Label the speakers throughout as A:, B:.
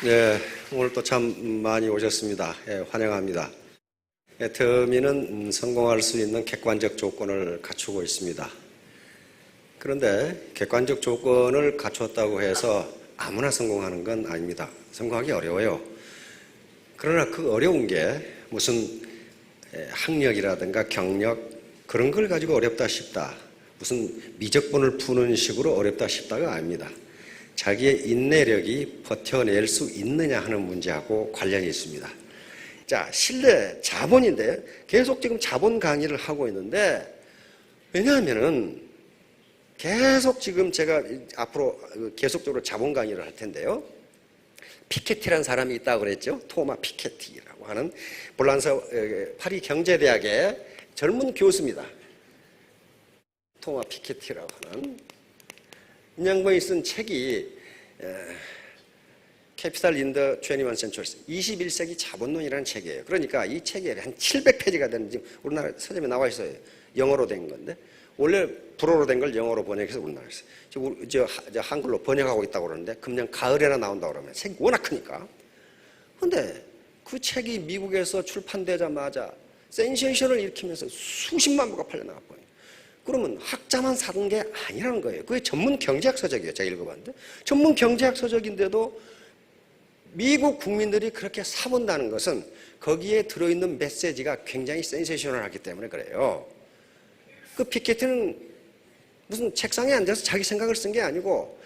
A: 네, 오늘 또 참 많이 오셨습니다. 환영합니다. 더미는 성공할 수 있는 객관적 조건을 갖추고 있습니다. 그런데 객관적 조건을 갖추었다고 해서 아무나 성공하는 건 아닙니다. 성공하기 어려워요. 그러나 그 어려운 게 무슨 학력이라든가 경력 그런 걸 가지고 어렵다 싶다, 무슨 미적분을 푸는 식으로 어렵다 싶다가 아닙니다. 자기의 인내력이 버텨낼 수 있느냐 하는 문제하고 관련이 있습니다. 자, 신뢰, 자본인데 계속 지금 자본 강의를 하고 있는데, 왜냐하면은 계속 지금 제가 앞으로 계속적으로 자본 강의를 할 텐데요. 피케티라는 사람이 있다고 그랬죠. 토마 피케티라고 하는 볼란사 파리 경제대학의 젊은 교수입니다. 토마 피케티라고 하는 이 양반이 쓴 책이 캐피탈 인 더 21st Century, 21세기 자본론이라는 책이에요. 그러니까 이 책이 한 700페이지가 되는, 지금 우리나라 서점에 나와 있어요. 영어로 된 건데 원래 불어로 된 걸 영어로 번역해서 우리나라에서 저 한글로 번역하고 있다고 그러는데 금년 가을에나 나온다고 그러면 책이 워낙 크니까. 그런데 그 책이 미국에서 출판되자마자 센세이션을 일으키면서 수십만 부가 팔려나갔거든요. 그러면 학자만 사는 게 아니라는 거예요. 그게 전문 경제학 서적이에요. 제가 읽어봤는데 전문 경제학 서적인데도 미국 국민들이 그렇게 사본다는 것은 거기에 들어있는 메시지가 굉장히 센세이셔널하기 때문에 그래요. 그 피케티는 무슨 책상에 앉아서 자기 생각을 쓴 게 아니고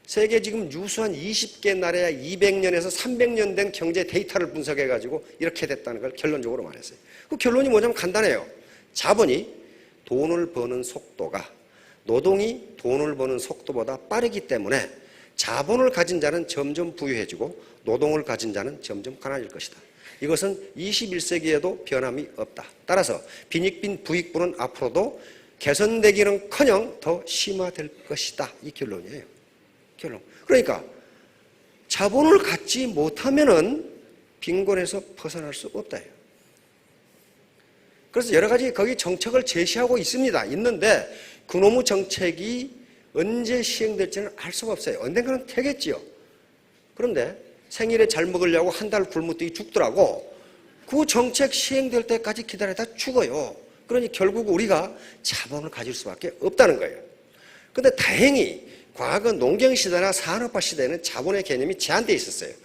A: 세계 지금 유수한 20개 나라에 200년에서 300년 된 경제 데이터를 분석해가지고 이렇게 됐다는 걸 결론적으로 말했어요. 그 결론이 뭐냐면 간단해요. 자본이 돈을 버는 속도가 노동이 돈을 버는 속도보다 빠르기 때문에 자본을 가진 자는 점점 부유해지고 노동을 가진 자는 점점 가난해질 것이다. 이것은 21세기에도 변함이 없다. 따라서 빈익빈 부익부는 앞으로도 개선되기는커녕 더 심화될 것이다. 이 결론이에요. 결론. 그러니까 자본을 갖지 못하면은 빈곤에서 벗어날 수 없다. 그래서 여러 가지 거기 정책을 제시하고 있습니다. 있는데 그놈의 정책이 언제 시행될지는 알 수가 없어요. 언젠가는 되겠지요. 그런데 생일에 잘 먹으려고 한 달 굶었더니 죽더라고. 그 정책 시행될 때까지 기다리다 죽어요. 그러니 결국 우리가 자본을 가질 수밖에 없다는 거예요. 그런데 다행히 과거 농경시대나 산업화 시대에는 자본의 개념이 제한되어 있었어요.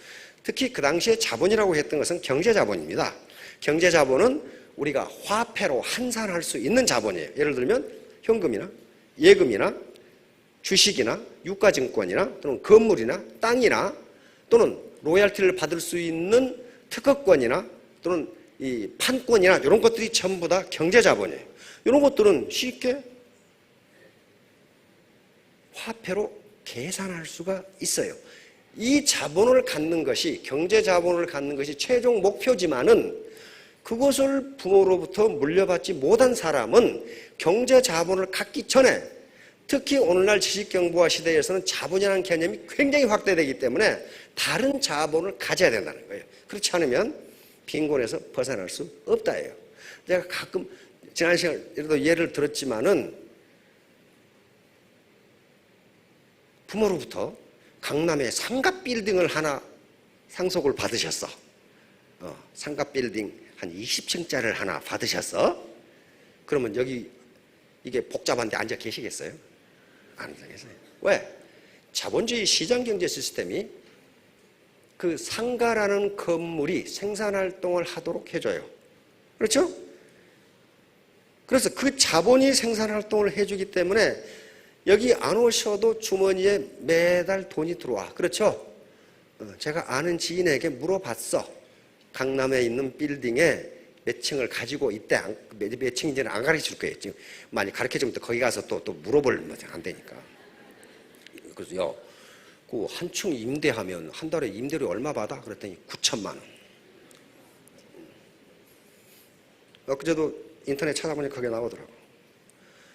A: 특히 그 당시에 자본이라고 했던 것은 경제자본입니다. 경제자본은 우리가 화폐로 환산할 수 있는 자본이에요. 예를 들면 현금이나 예금이나 주식이나 유가증권이나 또는 건물이나 땅이나 또는 로얄티를 받을 수 있는 특허권이나 또는 이 판권이나 이런 것들이 전부 다 경제자본이에요. 이런 것들은 쉽게 화폐로 계산할 수가 있어요. 이 자본을 갖는 것이, 경제자본을 갖는 것이 최종 목표지만은 그것을 부모로부터 물려받지 못한 사람은 경제자본을 갖기 전에, 특히 오늘날 지식경부화 시대에서는 자본이라는 개념이 굉장히 확대되기 때문에 다른 자본을 가져야 된다는 거예요. 그렇지 않으면 빈곤에서 벗어날 수 없다예요. 제가 가끔 지난 시간에도 예를 들었지만은 부모로부터 강남에 상가 빌딩을 하나 상속을 받으셨어. 상가 빌딩 한 20층짜리를 하나 받으셨어. 그러면 여기 이게 복잡한데 앉아 계시겠어요? 안 앉아 계세요. 왜? 자본주의 시장경제 시스템이 그 상가라는 건물이 생산활동을 하도록 해줘요. 그렇죠? 그래서 그 자본이 생산활동을 해주기 때문에 여기 안 오셔도 주머니에 매달 돈이 들어와. 그렇죠? 제가 아는 지인에게 물어봤어. 강남에 있는 빌딩에 몇 층을 가지고 있대. 몇 층인지는 안 가르쳐 줄 거예요. 지금 많이 가르쳐 주면 또 거기 가서 또 물어보면 안 되니까. 그래서 야, 그 한 층 임대하면 한 달에 임대료 얼마 받아? 그랬더니 9천만 원. 엊그제도 인터넷 찾아보니까 그게 나오더라고.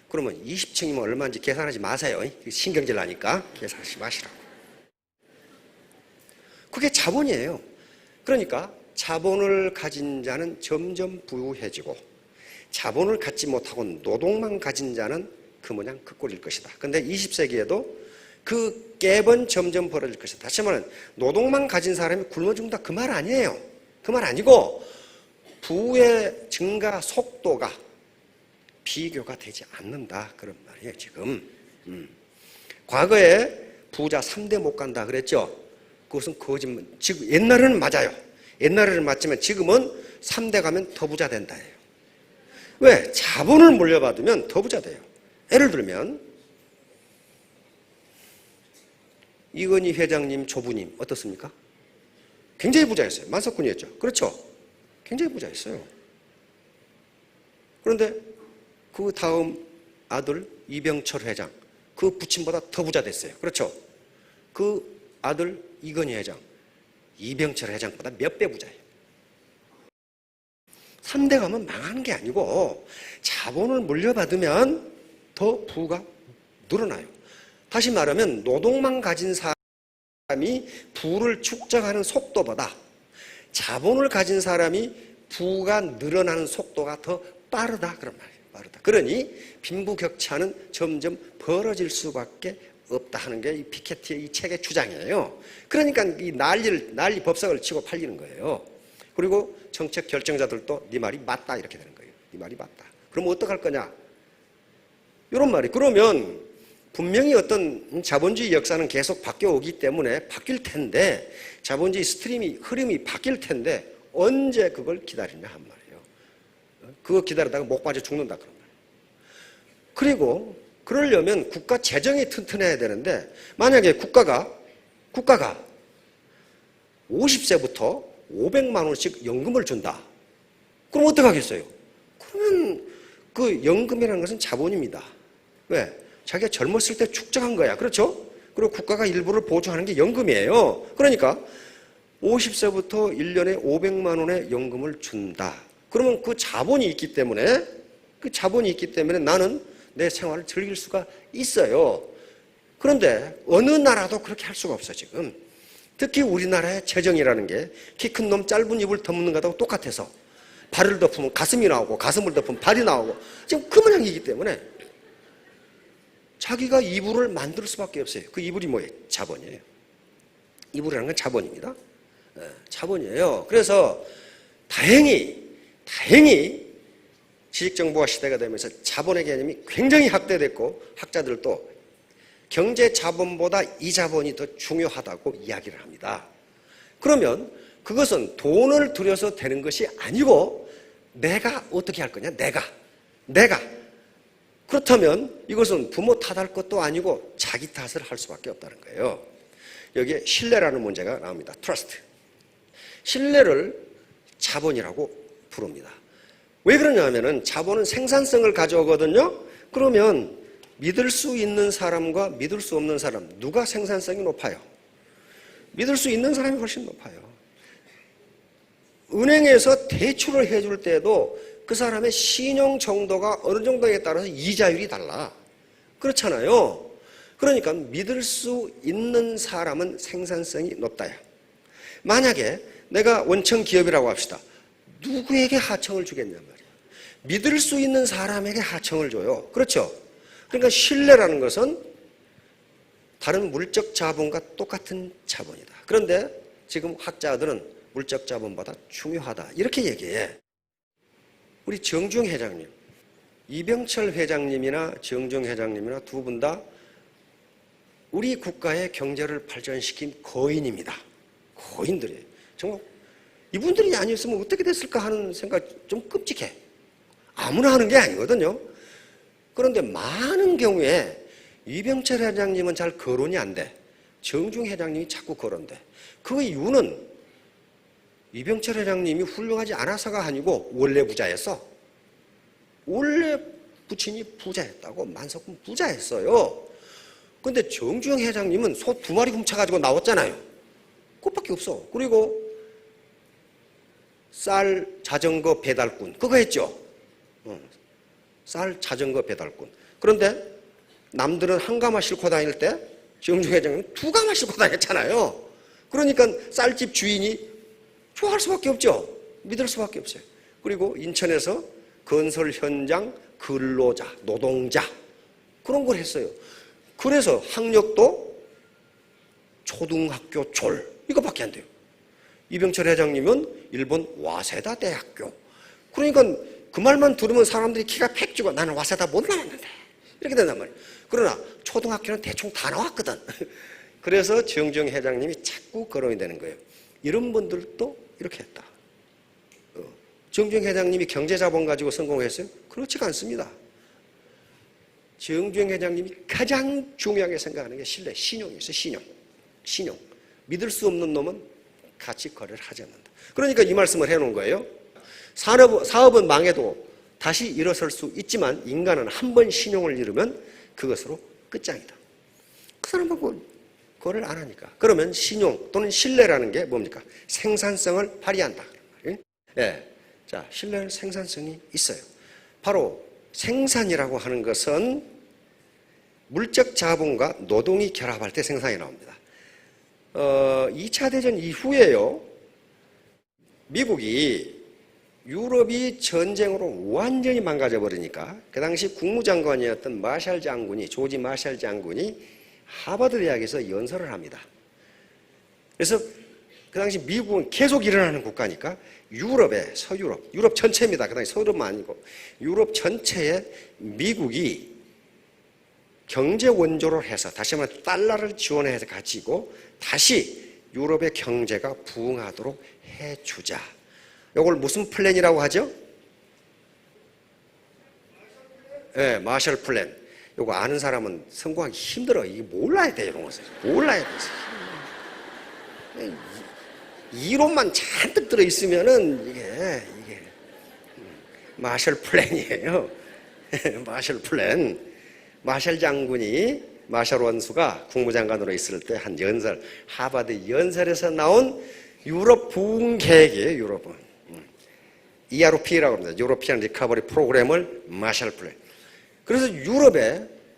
A: 그러면 20층이면 얼마인지 계산하지 마세요. 신경질 나니까 계산하지 마시라고. 그게 자본이에요. 그러니까 자본을 가진 자는 점점 부유해지고 자본을 갖지 못하고 노동만 가진 자는 그 모양 그 꼴일 것이다. 그런데 20세기에도 그 갭은 점점 벌어질 것이다. 다시 말하면 노동만 가진 사람이 굶어 죽는다 그 말 아니에요. 그 말 아니고 부의 증가 속도가 비교가 되지 않는다 그런 말이에요 지금. 과거에 부자 3대 못 간다 그랬죠. 그것은 거짓말. 지금 옛날에는 맞아요. 옛날에는 맞지만 지금은 3대 가면 더 부자 된다예요. 왜? 자본을 물려받으면 더 부자 돼요. 예를 들면 이건희 회장님 조부님 어떻습니까? 굉장히 부자였어요. 만석군이었죠. 그렇죠? 굉장히 부자였어요. 그런데 그 다음 아들 이병철 회장 그 부친보다 더 부자 됐어요. 그렇죠? 그 아들 이건희 회장 이병철 회장보다 몇 배 부자예요. 3대 가면 망하는 게 아니고 자본을 물려받으면 더 부가 늘어나요. 다시 말하면 노동만 가진 사람이 부를 축적하는 속도보다 자본을 가진 사람이 부가 늘어나는 속도가 더 빠르다 그런 말이에요. 빠르다. 그러니 빈부격차는 점점 벌어질 수밖에 없다 하는 게 이 피케티의 이 책의 주장이에요. 그러니까 이 난리 법석을 치고 팔리는 거예요. 그리고 정책 결정자들도 네 말이 맞다 이렇게 되는 거예요. 네 말이 맞다. 그럼 어떡할 거냐? 이런 말이. 그러면 분명히 어떤 자본주의 역사는 계속 바뀌어오기 때문에 바뀔 텐데 자본주의 흐름이 바뀔 텐데 언제 그걸 기다리냐 한 말이에요. 그거 기다리다가 목 빠져 죽는다 그런 말이에요. 그리고 그러려면 국가 재정이 튼튼해야 되는데 만약에 국가가 50세부터 500만 원씩 연금을 준다. 그럼 어떡하겠어요? 그러면 그 연금이라는 것은 자본입니다. 왜? 자기가 젊었을 때 축적한 거야. 그렇죠? 그리고 국가가 일부를 보조하는 게 연금이에요. 그러니까 50세부터 1년에 500만 원의 연금을 준다. 그러면 그 자본이 있기 때문에 나는 내 생활을 즐길 수가 있어요. 그런데 어느 나라도 그렇게 할 수가 없어 지금. 특히 우리나라의 재정이라는 게 키 큰 놈 짧은 이불 덮는 것하고 똑같아서 발을 덮으면 가슴이 나오고 가슴을 덮으면 발이 나오고 지금 그 모양이기 때문에 자기가 이불을 만들 수밖에 없어요. 그 이불이 뭐예요? 자본이에요. 이불이라는 건 자본입니다. 자본이에요. 그래서 다행히 지식정보화 시대가 되면서 자본의 개념이 굉장히 확대됐고 학자들도 경제 자본보다 이 자본이 더 중요하다고 이야기를 합니다. 그러면 그것은 돈을 들여서 되는 것이 아니고 내가 어떻게 할 거냐? 내가 그렇다면 이것은 부모 탓할 것도 아니고 자기 탓을 할 수밖에 없다는 거예요. 여기에 신뢰라는 문제가 나옵니다. 트러스트. 신뢰를 자본이라고 부릅니다. 왜 그러냐 하면은 자본은 생산성을 가져오거든요. 그러면 믿을 수 있는 사람과 믿을 수 없는 사람 누가 생산성이 높아요? 믿을 수 있는 사람이 훨씬 높아요. 은행에서 대출을 해줄 때도 그 사람의 신용 정도가 어느 정도에 따라서 이자율이 달라. 그렇잖아요. 그러니까 믿을 수 있는 사람은 생산성이 높다야. 만약에 내가 원청 기업이라고 합시다. 누구에게 하청을 주겠냔 말이야. 믿을 수 있는 사람에게 하청을 줘요. 그렇죠? 그러니까 신뢰라는 것은 다른 물적 자본과 똑같은 자본이다. 그런데 지금 학자들은 물적 자본보다 중요하다. 이렇게 얘기해. 우리 정중 회장님, 이병철 회장님이나 정중 회장님이나 두 분 다 우리 국가의 경제를 발전시킨 거인입니다. 거인들이에요. 정말 이분들이 아니었으면 어떻게 됐을까 하는 생각 좀 끔찍해. 아무나 하는 게 아니거든요. 그런데 많은 경우에 이병철 회장님은 잘 거론이 안 돼. 정중 회장님이 자꾸 거론돼. 그 이유는 이병철 회장님이 훌륭하지 않아서가 아니고 원래 부자였어. 원래 부친이 부자였다고. 만석군 부자였어요. 근데 정중 회장님은 소 2마리 훔쳐가지고 나왔잖아요. 그것밖에 없어. 그리고 쌀 자전거 배달꾼 그거 했죠. 쌀 자전거 배달꾼. 그런데 남들은 한 가마 싣고 다닐 때 정중 회장님은 2가마 싣고 다녔잖아요. 그러니까 쌀집 주인이 좋아할 수밖에 없죠. 믿을 수밖에 없어요. 그리고 인천에서 건설 현장 근로자, 노동자 그런 걸 했어요. 그래서 학력도 초등학교 졸 이거밖에 안 돼요. 이병철 회장님은 일본 와세다 대학교. 그러니까 그 말만 들으면 사람들이 키가 팩 죽어. 나는 와세다 못 나왔는데 이렇게 된단 말이에요. 그러나 초등학교는 대충 다 나왔거든. 그래서 정주영 회장님이 자꾸 거론이 되는 거예요. 이런 분들도 이렇게 했다. 정주영 회장님이 경제자본 가지고 성공했어요? 그렇지가 않습니다. 정주영 회장님이 가장 중요하게 생각하는 게 신뢰, 신용이 있어요. 신용. 믿을 수 없는 놈은 같이 거래를 하지 않는다. 그러니까 이 말씀을 해놓은 거예요. 사업은 망해도 다시 일어설 수 있지만 인간은 한 번 신용을 잃으면 그것으로 끝장이다. 그 사람하고 거래를 안 하니까. 그러면 신용 또는 신뢰라는 게 뭡니까? 생산성을 발휘한다. 예. 자, 신뢰는 생산성이 있어요. 바로 생산이라고 하는 것은 물적 자본과 노동이 결합할 때 생산이 나옵니다. 2차 대전 이후에요. 미국이 유럽이 전쟁으로 완전히 망가져 버리니까 그 당시 국무장관이었던 조지 마샬 장군이 하버드 대학에서 연설을 합니다. 그래서 그 당시 미국은 계속 일어나는 국가니까 유럽 전체입니다. 그 당시 서유럽만 아니고 유럽 전체에 미국이 경제 원조를 해서 다시 한번 달러를 지원해서 가지고 다시 유럽의 경제가 부흥하도록 해주자. 이걸 무슨 플랜이라고 하죠? 네, 마셜 플랜. 이거 아는 사람은 성공하기 힘들어. 이게 몰라야 돼, 이런 것을. 몰라야 돼. 이론만 잔뜩 들어있으면은 이게 마셜 플랜이에요. 마셜 플랜. 마셜 원수가 국무장관으로 있을 때 한 연설, 하버드 연설에서 나온 유럽 부흥 계획이에요, 유럽은. ERP라고 합니다. 유로피안 리커버리 프로그램을 마셜 플랜. 그래서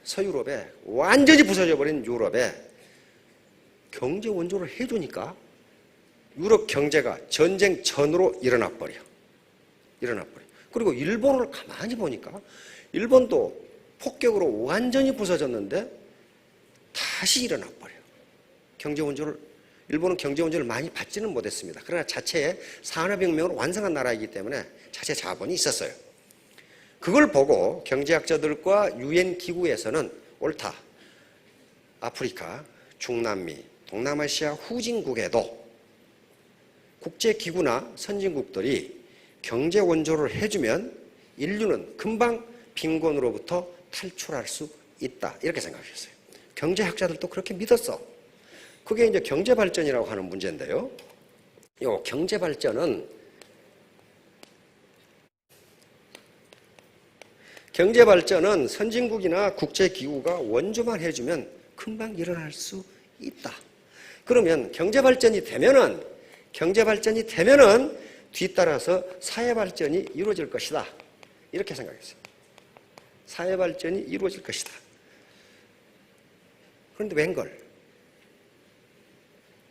A: 서유럽에 완전히 부서져 버린 유럽에 경제 원조를 해주니까 유럽 경제가 전쟁 전으로 일어나 버려. 그리고 일본을 가만히 보니까 일본도 폭격으로 완전히 부서졌는데 다시 일어나 버려. 일본은 경제 원조를 많이 받지는 못했습니다. 그러나 자체의 산업혁명을 완성한 나라이기 때문에 자체 자본이 있었어요. 그걸 보고 경제학자들과 유엔 기구에서는 옳다. 아프리카, 중남미, 동남아시아 후진국에도 국제기구나 선진국들이 경제 원조를 해주면 인류는 금방 빈곤으로부터 탈출할 수 있다. 이렇게 생각했어요. 경제학자들도 그렇게 믿었어. 그게 이제 경제발전이라고 하는 문제인데요. 이 경제발전은 선진국이나 국제기구가 원조만 해주면 금방 일어날 수 있다. 그러면 경제발전이 되면은 뒤따라서 사회발전이 이루어질 것이다. 이렇게 생각했어요. 사회발전이 이루어질 것이다. 그런데 웬걸?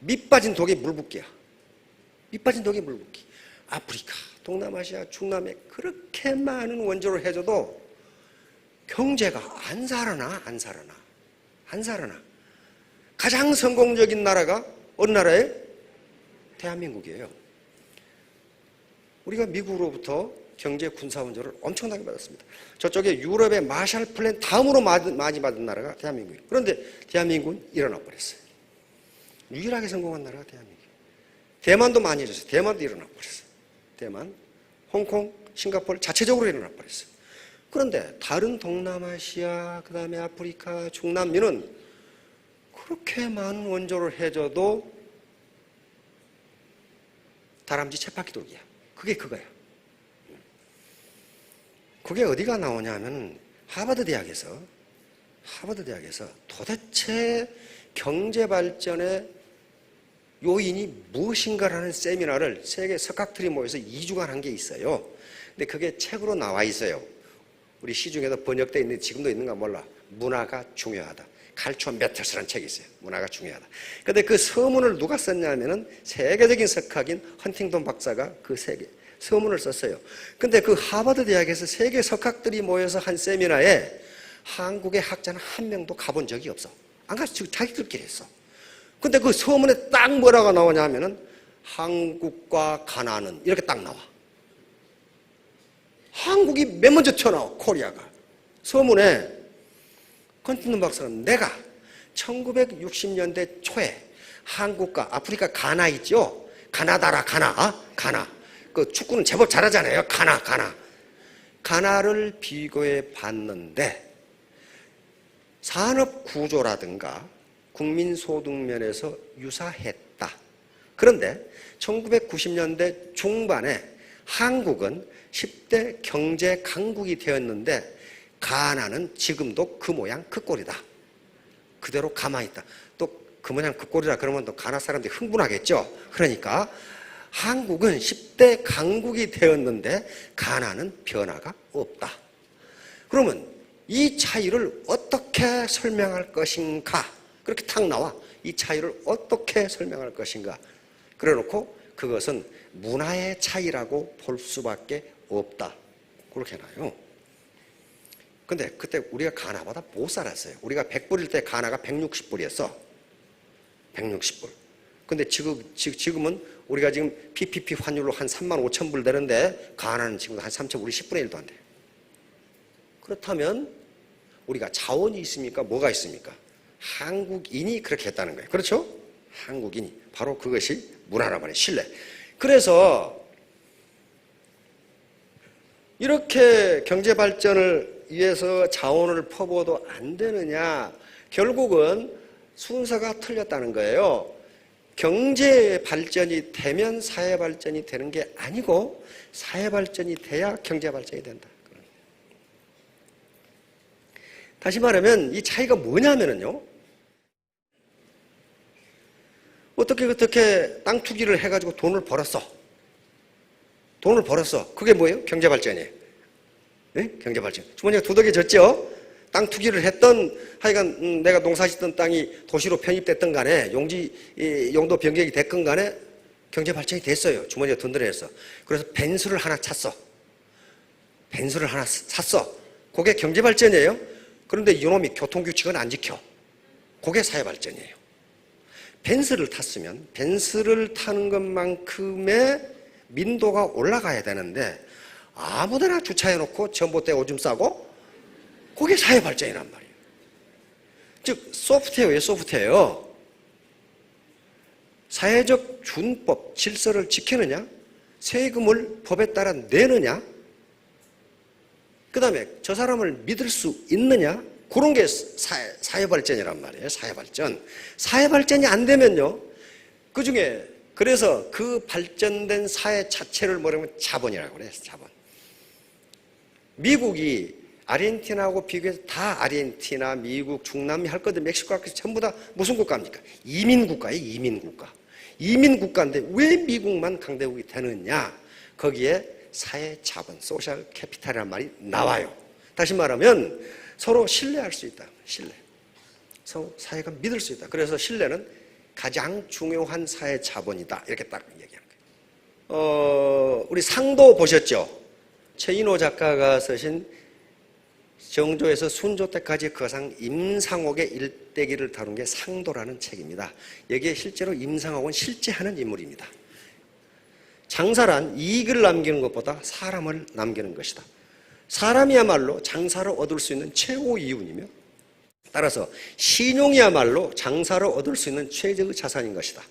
A: 밑빠진 독에 물붓기야. 아프리카, 동남아시아, 중남에 그렇게 많은 원조를 해줘도 경제가 안 살아나. 가장 성공적인 나라가 어느 나라예요? 대한민국이에요. 우리가 미국으로부터 경제 군사 원조를 엄청나게 받았습니다. 저쪽에 유럽의 마샬 플랜 다음으로 많이 받은 나라가 대한민국이에요. 그런데 대한민국은 일어나 버렸어요. 유일하게 성공한 나라가 대한민국이에요. 대만도 많이 해줬어요. 대만도 일어나 버렸어요. 대만, 홍콩, 싱가포르 자체적으로 일어나 버렸어요. 그런데 다른 동남아시아, 그 다음에 아프리카, 중남미는 그렇게 많은 원조를 해줘도 다람쥐 쳇바퀴 돌기야. 그게 그거야. 그게 어디가 나오냐면 하버드 대학에서 도대체 경제 발전의 요인이 무엇인가라는 세미나를 세계 석학들이 모여서 2주간 한 게 있어요. 근데 그게 책으로 나와 있어요. 우리 시중에도 번역되어 있는데 지금도 있는가 몰라. 문화가 중요하다. 칼초 메터스라는 책이 있어요. 문화가 중요하다. 그런데 그 서문을 누가 썼냐면은 세계적인 석학인 헌팅턴 박사가 그 서문을 썼어요. 근데 그 하버드 대학에서 세계 석학들이 모여서 한 세미나에 한국의 학자는 한 명도 가본 적이 없어. 안 가서 자기들끼리 했어. 근데 그 서문에 딱 뭐라고 나오냐 하면은 한국과 가나는 이렇게 딱 나와. 한국이 맨 먼저 튀어나와, 코리아가. 서문에 컨티는 박사는 내가 1960년대 초에 한국과 아프리카 가나 있죠? 가나다라, 가나. 그 축구는 제법 잘하잖아요. 가나. 가나를 비교해 봤는데 산업 구조라든가 국민 소득 면에서 유사했다. 그런데 1990년대 중반에 한국은 10대 경제 강국이 되었는데 가나는 지금도 그 모양 그 꼴이다. 그대로 가만히 있다. 또 그 모양 그 꼴이라 그러면 또 가나 사람들이 흥분하겠죠. 그러니까 한국은 10대 강국이 되었는데 가나는 변화가 없다. 그러면 이 차이를 어떻게 설명할 것인가? 그렇게 탁 나와. 이 차이를 어떻게 설명할 것인가? 그래놓고 그것은 문화의 차이라고 볼 수밖에 없다. 그렇게 해놔요. 근데 그때 우리가 가나보다 못 살았어요. 우리가 100불일 때 가나가 160불이었어. 160불. 근데 지금은 우리가 지금 PPP 환율로 한 3만 5천 불 되는데 가나는 지금 한 3천, 우리 10분의 1도 안 돼요. 그렇다면 우리가 자원이 있습니까? 뭐가 있습니까? 한국인이 그렇게 했다는 거예요. 그렇죠? 한국인이. 바로 그것이 문화란 말이에요. 신뢰. 그래서 이렇게 경제 발전을 위해서 자원을 퍼부어도 안 되느냐? 결국은 순서가 틀렸다는 거예요. 경제 발전이 되면 사회 발전이 되는 게 아니고 사회 발전이 돼야 경제 발전이 된다. 다시 말하면 이 차이가 뭐냐면요. 어떻게 땅 투기를 해가지고 돈을 벌었어. 그게 뭐예요? 경제 발전이에요. 네? 경제 발전. 주머니가 두둑해졌죠? 땅 투기를 했던, 하여간 내가 농사짓던 땅이 도시로 편입됐던 간에 용도 변경이 됐건 간에 경제 발전이 됐어요. 주머니가 든든해서. 그래서 벤츠를 하나 샀어. 그게 경제 발전이에요. 그런데 이놈이 교통규칙은 안 지켜. 그게 사회 발전이에요. 벤츠를 탔으면 벤츠를 타는 것만큼의 민도가 올라가야 되는데 아무데나 주차해놓고 전봇대 오줌 싸고 그게 사회 발전이란 말이에요. 즉 소프트웨어. 사회적 준법, 질서를 지키느냐? 세금을 법에 따라 내느냐? 그 다음에 저 사람을 믿을 수 있느냐? 그런 게 사회 발전이란 말이에요. 사회 발전이 안 되면요. 그 중에 그래서 그 발전된 사회 자체를 뭐라면 자본이라고 그래요. 자본. 미국이 아르헨티나하고 비교해서 다 아르헨티나, 미국, 중남미 할 것들 멕시코 할것 전부 다 무슨 국가입니까? 이민국가예요. 이민국가인데 왜 미국만 강대국이 되느냐? 거기에 사회 자본, 소셜 캐피탈이라는 말이 나와요. 다시 말하면 서로 신뢰할 수 있다. 서로 사회가 믿을 수 있다. 그래서 신뢰는 가장 중요한 사회 자본이다. 이렇게 딱 얘기하는 거예요. 우리 상도 보셨죠? 최인호 작가가 쓰신 정조에서 순조 때까지 거상 임상옥의 일대기를 다룬 게 상도라는 책입니다. 여기에 실제로 임상옥은 실제 하는 인물입니다. 장사란 이익을 남기는 것보다 사람을 남기는 것이다. 사람이야말로 장사를 얻을 수 있는 최고 이윤이며 따라서 신용이야말로 장사를 얻을 수 있는 최적의 자산인 것이다.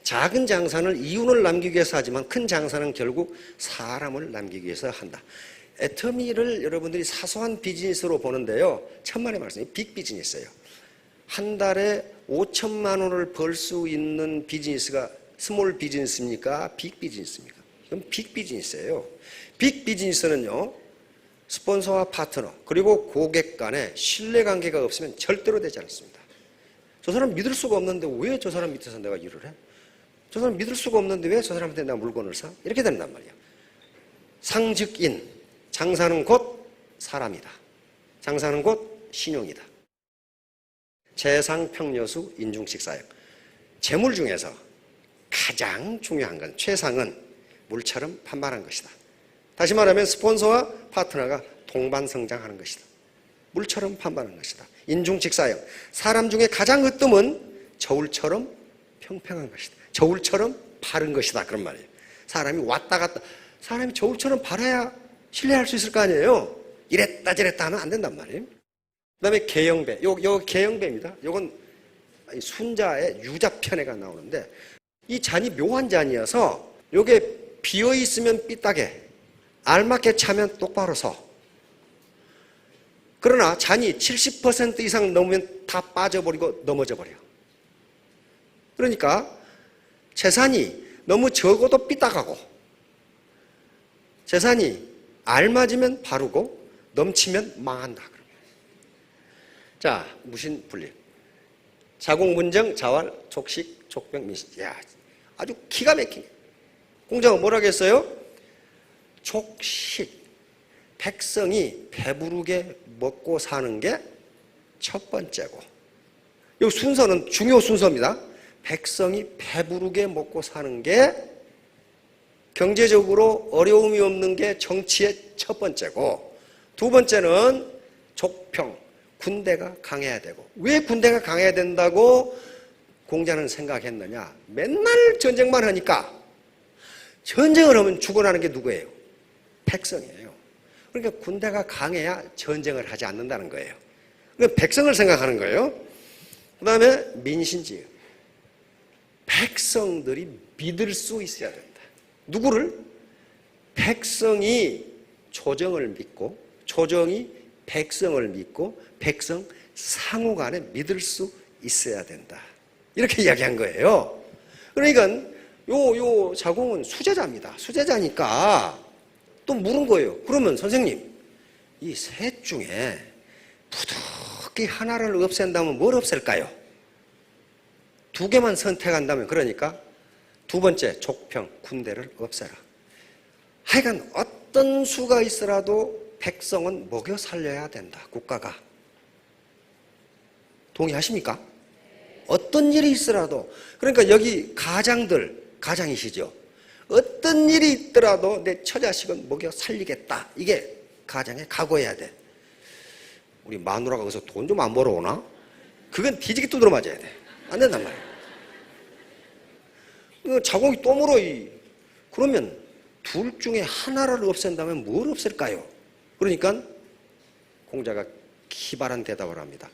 A: 작은 장사는 이윤을 남기기 위해서 하지만 큰 장사는 결국 사람을 남기기 위해서 한다. 애터미를 여러분들이 사소한 비즈니스로 보는데요. 천만의 말씀이 빅 비즈니스예요. 한 달에 5천만 원을 벌 수 있는 비즈니스가 스몰 비즈니스입니까? 빅 비즈니스입니까? 이건 빅 비즈니스예요. 빅 비즈니스는요. 스폰서와 파트너 그리고 고객 간에 신뢰관계가 없으면 절대로 되지 않습니다. 저 사람 믿을 수가 없는데 왜 저 사람 밑에서 내가 일을 해? 저 사람 믿을 수가 없는데 왜 저 사람한테 내가 물건을 사? 이렇게 된단 말이야. 상즉인. 장사는 곧 사람이다. 장사는 곧 신용이다. 재상평여수 인중식사역. 재물 중에서 가장 중요한 건 최상은 물처럼 판단한 것이다. 다시 말하면 스폰서와 파트너가 동반성장하는 것이다. 물처럼 판단하는 것이다. 인중직사형. 사람 중에 가장 으뜸은 저울처럼 평평한 것이다. 저울처럼 바른 것이다. 그런 말이에요. 사람이 왔다 갔다, 사람이 저울처럼 바라야 신뢰할 수 있을 거 아니에요. 이랬다 저랬다 하면 안 된단 말이에요. 그 다음에 개영배. 요 개영배입니다. 요건 순자의 유자편애가 나오는데, 이 잔이 묘한 잔이어서 요게 비어있으면 삐딱해, 알맞게 차면 똑바로 서. 그러나 잔이 70% 이상 넘으면 다 빠져버리고 넘어져 버려. 그러니까 재산이 너무 적어도 삐딱하고, 재산이 알맞으면 바르고 넘치면 망한다. 자, 무신분립. 자공문정, 자활, 족식, 족병, 민신. 야, 아주 기가 막힌. 공자가 뭐라고 했어요? 족식. 백성이 배부르게 먹고 사는 게 첫 번째고, 이 순서는 중요 순서입니다. 백성이 배부르게 먹고 사는 게, 경제적으로 어려움이 없는 게 정치의 첫 번째고, 두 번째는 족평, 군대가 강해야 되고. 왜 군대가 강해야 된다고 공자는 생각했느냐? 맨날 전쟁만 하니까. 전쟁을 하면 죽어나는 게 누구예요? 백성이에요. 그러니까 군대가 강해야 전쟁을 하지 않는다는 거예요. 그러니까 백성을 생각하는 거예요. 그 다음에 민신지. 백성들이 믿을 수 있어야 된다. 누구를? 백성이 조정을 믿고, 조정이 백성을 믿고, 백성 상호 간에 믿을 수 있어야 된다. 이렇게 이야기한 거예요. 그러니까 요 자공은 수제자입니다. 수제자니까 또 물은 거예요. 그러면 선생님, 이 셋 중에 부득이 하나를 없앤다면 뭘 없앨까요? 두 개만 선택한다면, 그러니까 두 번째 족평, 군대를 없애라. 하여간 어떤 수가 있어라도 백성은 먹여 살려야 된다. 국가가. 동의하십니까? 어떤 일이 있어라도. 그러니까 여기 가장이시죠. 어떤 일이 있더라도 내 처자식은 먹여 살리겠다. 이게 가장의 각오해야 돼. 우리 마누라가 거기서 돈 좀 안 벌어오나? 그건 뒤지게 두드러 맞아야 돼. 안 된단 말이야. 자공이 또 물어. 그러면 둘 중에 하나를 없앤다면 뭘 없앨까요? 그러니까 공자가 기발한 대답을 합니다.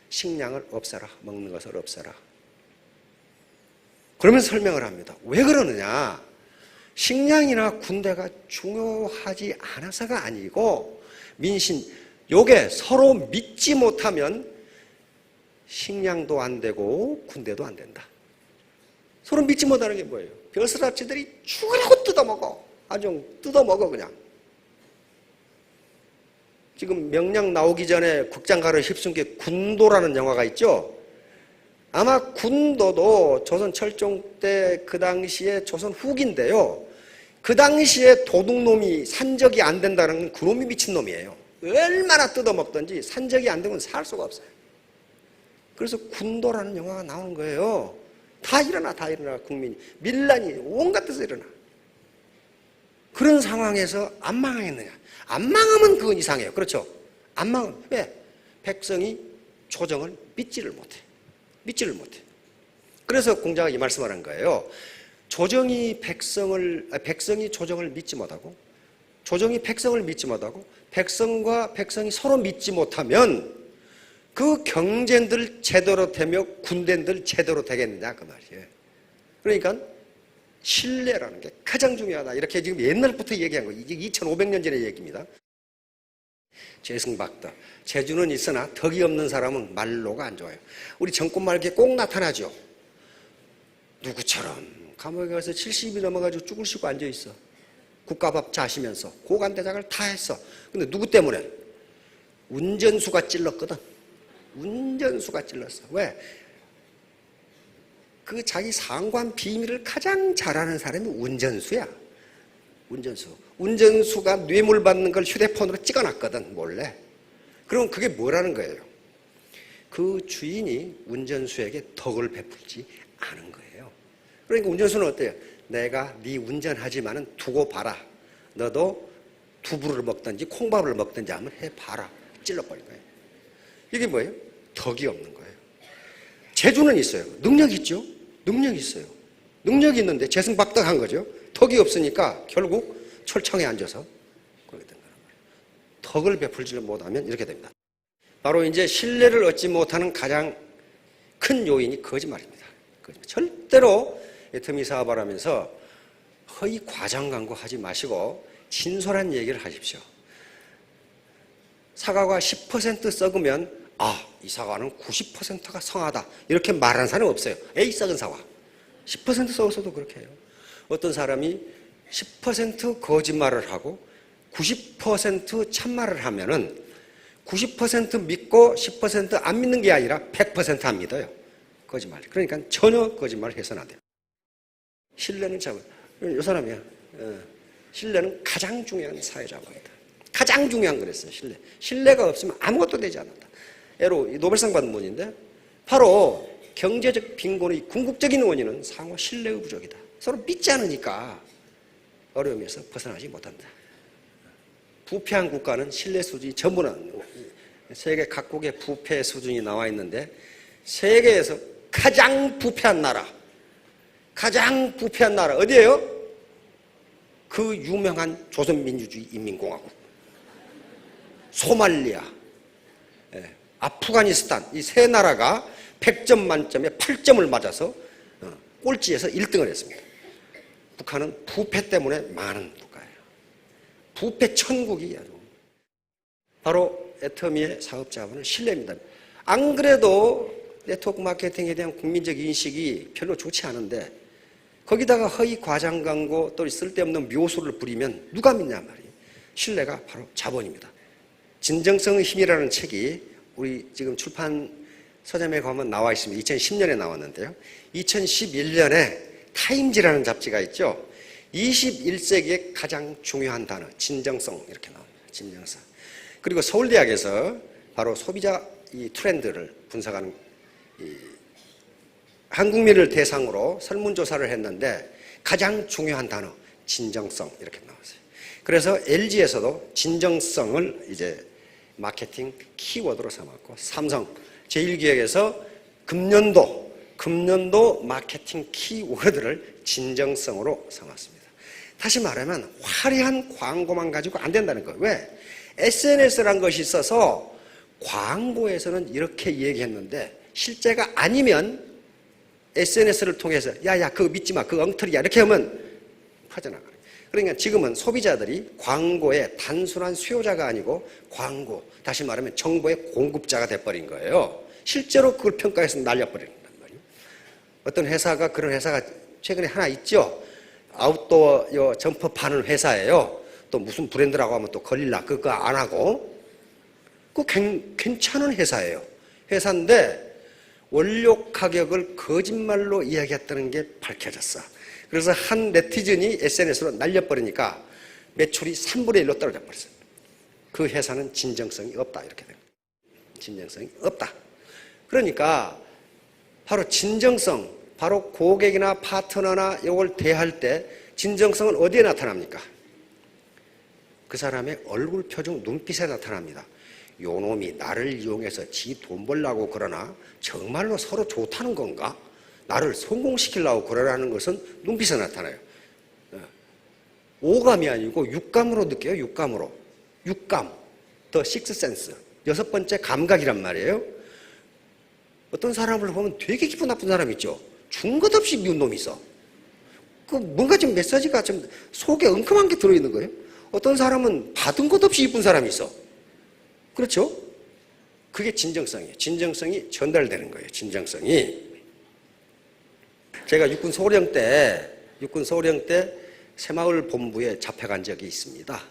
A: 식량을 없애라. 먹는 것을 없애라. 그러면 설명을 합니다. 왜 그러느냐? 식량이나 군대가 중요하지 않아서가 아니고, 민신, 요게 서로 믿지 못하면 식량도 안 되고 군대도 안 된다. 서로 믿지 못하는 게 뭐예요? 벼슬아치들이 죽으라고 뜯어먹어. 아주 뜯어먹어 그냥. 지금 명량 나오기 전에 극장가를 휩쓴 게 군도라는 영화가 있죠. 아마 군도도 조선 철종 때 그 당시에 조선 후기인데요. 그 당시에 도둑놈이 산적이 안 된다는 건 그놈이 미친놈이에요. 얼마나 뜯어먹든지 산적이 안 되면 살 수가 없어요. 그래서 군도라는 영화가 나오는 거예요. 다 일어나 국민이. 밀란이 온갖 데서 일어나. 그런 상황에서 안 망하겠느냐? 안 망하면 그건 이상해요. 그렇죠? 안 망하면. 왜? 백성이 조정을 믿지를 못해. 그래서 공자가 이 말씀을 한 거예요. 백성이 조정을 믿지 못하고, 조정이 백성을 믿지 못하고, 백성과 백성이 서로 믿지 못하면 그 경쟁들 제대로 되며 군대들 제대로 되겠느냐 그 말이에요. 그러니까 신뢰라는 게 가장 중요하다. 이렇게 지금 옛날부터 얘기한 거예요. 이게 2500년 전의 얘기입니다. 재승박덕. 재주는 있으나 덕이 없는 사람은 말로가 안 좋아요. 우리 정권 말기에 꼭 나타나죠. 누구처럼 감옥에 가서 70이 넘어가지고 죽을 쉬고 앉아있어. 국가밥 자시면서 고관대작을 다 했어. 근데 누구 때문에? 운전수가 찔렀거든. 운전수가 찔렀어. 왜? 그 자기 상관 비밀을 가장 잘하는 사람이 운전수야. 운전수가 뇌물 받는 걸 휴대폰으로 찍어놨거든, 몰래. 그럼 그게 뭐라는 거예요? 그 주인이 운전수에게 덕을 베풀지 않은 거예요. 그러니까 운전수는 어때요? 내가 네 운전하지만은 두고 봐라. 너도 두부를 먹든지 콩밥을 먹든지 한번 해봐라. 찔러버린 거예요. 이게 뭐예요? 덕이 없는 거예요. 재주는 있어요. 능력 있죠? 능력이 있어요. 능력이 있는데 재승박덕한 거죠. 덕이 없으니까 결국 철창에 앉아서 그렇게 된 거란 말이에요. 덕을 베풀지를 못하면 이렇게 됩니다. 바로 이제 신뢰를 얻지 못하는 가장 큰 요인이 거짓말입니다. 거짓말. 절대로 애터미 사업을 하면서 허위 과장 광고하지 마시고 진솔한 얘기를 하십시오. 사과가 10% 썩으면 이 사과는 90%가 성하다 이렇게 말하는 사람은 없어요. 에이 썩은 사과. 10% 썩어서도 그렇게 해요. 어떤 사람이 10% 거짓말을 하고 90% 참말을 하면은 90% 믿고 10% 안 믿는 게 아니라 100% 안 믿어요. 거짓말. 그러니까 전혀 거짓말을 해서는 안 돼요. 신뢰는 이 사람이야. 신뢰는 가장 중요한 사회자본이다. 가장 중요한 거랬어요. 신뢰가 없으면 아무것도 되지 않는다. 예로 노벨상 받은 분인데 바로 경제적 빈곤의 궁극적인 원인은 상호 신뢰의 부족이다. 서로 믿지 않으니까 어려움에서 벗어나지 못한다. 부패한 국가는 신뢰 수준이 전부는 세계 각국의 부패 수준이 나와 있는데 세계에서 가장 부패한 나라 어디예요? 그 유명한 조선민주주의 인민공화국, 소말리아, 아프가니스탄 이 세 나라가 100점 만점에 8점을 맞아서 꼴찌에서 1등을 했습니다. 북한은 부패 때문에 많은 국가예요. 부패 천국이 아주. 바로 애터미의 사업 자본은 신뢰입니다. 안 그래도 네트워크 마케팅에 대한 국민적 인식이 별로 좋지 않은데 거기다가 허위 과장 광고 또 쓸데없는 묘수를 부리면 누가 믿냐 말이에요. 신뢰가 바로 자본입니다. 진정성의 힘이라는 책이 우리 지금 출판 서점에 가면 나와 있습니다. 2010년에 나왔는데요. 2011년에 타임지라는 잡지가 있죠. 21세기의 가장 중요한 단어 진정성 이렇게 나옵니다. 진정성. 그리고 서울대학에서 바로 소비자 이 트렌드를 분석하는 한국민을 대상으로 설문조사를 했는데 가장 중요한 단어 진정성 이렇게 나왔어요. 그래서 LG에서도 진정성을 이제 마케팅 키워드로 삼았고 삼성 제1기획에서 금년도 마케팅 키워드를 진정성으로 삼았습니다. 다시 말하면 화려한 광고만 가지고 안 된다는 거예요. 왜? SNS라는 것이 있어서 광고에서는 이렇게 얘기했는데 실제가 아니면 SNS를 통해서 야야 그거 믿지 마 그거 엉터리야 이렇게 하면 퍼져나가요. 그러니까 지금은 소비자들이 광고의 단순한 수요자가 아니고 광고 다시 말하면 정보의 공급자가 돼버린 거예요. 실제로 그걸 평가해서 날려버린단 말이에요. 어떤 회사가 그런 회사가 최근에 하나 있죠. 아웃도어 점퍼 파는 회사예요. 또 무슨 브랜드라고 하면 또 걸릴라 그거 안 하고 그 괜찮은 회사예요. 회사인데 원료 가격을 거짓말로 이야기했다는 게 밝혀졌어. 그래서 한 네티즌이 SNS로 날려버리니까 매출이 3분의 1로 떨어져 버렸어요. 그 회사는 진정성이 없다 이렇게 됩니다. 진정성이 없다. 그러니까 바로 진정성, 바로 고객이나 파트너나 이걸 대할 때 진정성은 어디에 나타납니까? 그 사람의 얼굴 표정, 눈빛에 나타납니다. 요 놈이 나를 이용해서 지 돈 벌려고 그러나 정말로 서로 좋다는 건가? 나를 성공시키려고 그러라는 것은 눈빛에 나타나요. 오감이 아니고 육감으로 느껴요. 육감으로. 육감, 더 식스센스. 6번째 감각이란 말이에요. 어떤 사람을 보면 되게 기분 나쁜 사람 있죠. 준 것 없이 미운 놈이 있어. 그 뭔가 좀 메시지가 좀 속에 엉큼한 게 들어있는 거예요. 어떤 사람은 받은 것 없이 이쁜 사람이 있어. 그렇죠? 그게 진정성이에요. 진정성이 전달되는 거예요. 진정성이. 제가 육군 소령 때 새마을 본부에 잡혀간 적이 있습니다.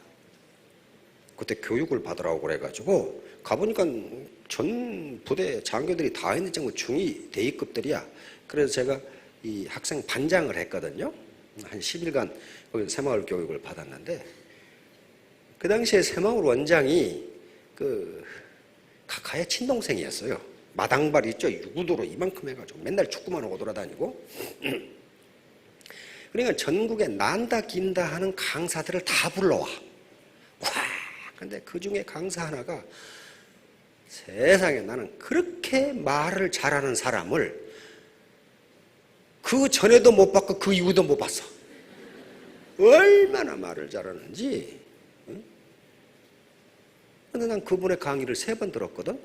A: 그때 교육을 받으라고 그래가지고 가보니까 전 부대 장교들이 다 있는 정도 중위 대위급들이야. 그래서 제가 이 학생 반장을 했거든요. 한 10일간 거기서 새마을 교육을 받았는데 그 당시에 새마을 원장이 그 카카의 친동생이었어요. 마당발 있죠. 유구도로 이만큼 해가지고 맨날 축구만 하고 돌아다니고. 그러니까 전국에 난다 긴다 하는 강사들을 다 불러와. 와! 근데 그 중에 강사 하나가 세상에 나는 그렇게 말을 잘하는 사람을 그 전에도 못 봤고 그 이후도 못 봤어. 얼마나 말을 잘하는지. 근데 난 그분의 강의를 3번 들었거든.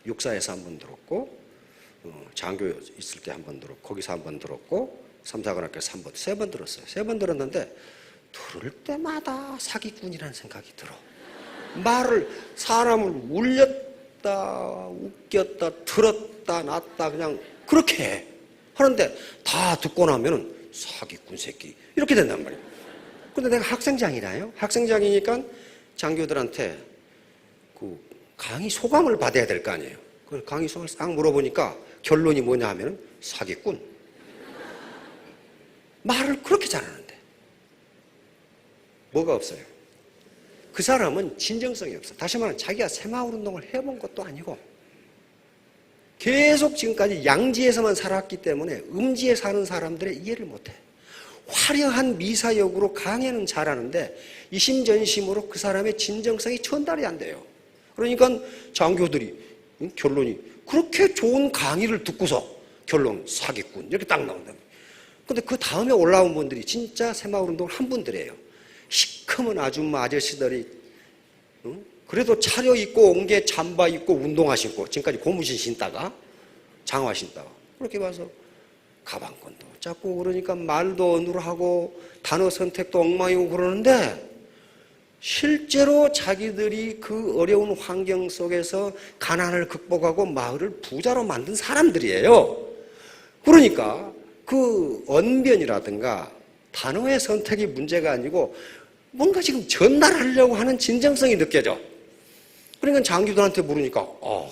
A: 육사에서 1번 들었고, 장교 있을 때 1번 들었고, 거기서 1번 들었고, 삼사관학교에서 3번 들었어요. 3번 들었는데 들을 때마다 사기꾼이라는 생각이 들어. 말을, 사람을 울렸다 웃겼다 들었다 놨다 그냥 그렇게 해. 하는데 다 듣고 나면은 사기꾼 새끼 이렇게 된단 말이에요. 근데 내가 학생장이라요. 학생장이니까 장교들한테 그 강의 소감을 받아야 될 거 아니에요. 그 강의 소감을 싹 물어보니까 결론이 뭐냐 하면은 사기꾼. 말을 그렇게 잘하는데 뭐가 없어요? 그 사람은 진정성이 없어. 다시 말하면 자기가 새마을운동을 해본 것도 아니고 계속 지금까지 양지에서만 살았기 때문에 음지에 사는 사람들의 이해를 못해. 화려한 미사역으로 강의는 잘하는데 이심전심으로 그 사람의 진정성이 전달이 안 돼요. 그러니까 장교들이 결론이 그렇게 좋은 강의를 듣고서 결론 사기꾼 이렇게 딱 나온다. 근데 그 다음에 올라온 분들이 진짜 새마을운동을 한 분들이에요. 시커먼 아줌마 아저씨들이 그래도 차려입고 옹게 잠바 입고 운동화 신고 지금까지 고무신 신다가 장화 신다가 그렇게 봐서 가방끈도 잡고 그러니까 말도 어눌하고 단어 선택도 엉망이고 그러는데 실제로 자기들이 그 어려운 환경 속에서 가난을 극복하고 마을을 부자로 만든 사람들이에요. 그러니까 그 언변이라든가 단어의 선택이 문제가 아니고 뭔가 지금 전달하려고 하는 진정성이 느껴져. 그러니까 장교들한테 물으니까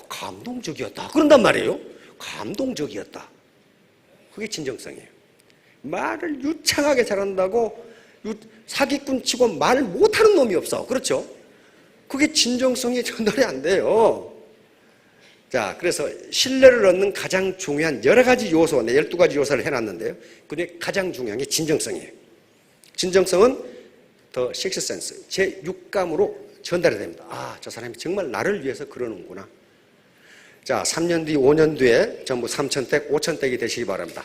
A: 감동적이었다 그런단 말이에요. 감동적이었다. 그게 진정성이에요. 말을 유창하게 잘한다고 사기꾼 치고 말 못하는 놈이 없어. 그렇죠? 그게 진정성이 전달이 안 돼요. 자, 그래서 신뢰를 얻는 가장 중요한 여러 가지 요소, 12가지 요소를 해놨는데요. 그중에 가장 중요한 게 진정성이에요. 진정성은 더 식스센스, 제 육감으로 전달이 됩니다. 아, 저 사람이 정말 나를 위해서 그러는구나. 자, 3년 뒤, 5년 뒤에 전부 3,000댁, 5,000댁이 되시기 바랍니다.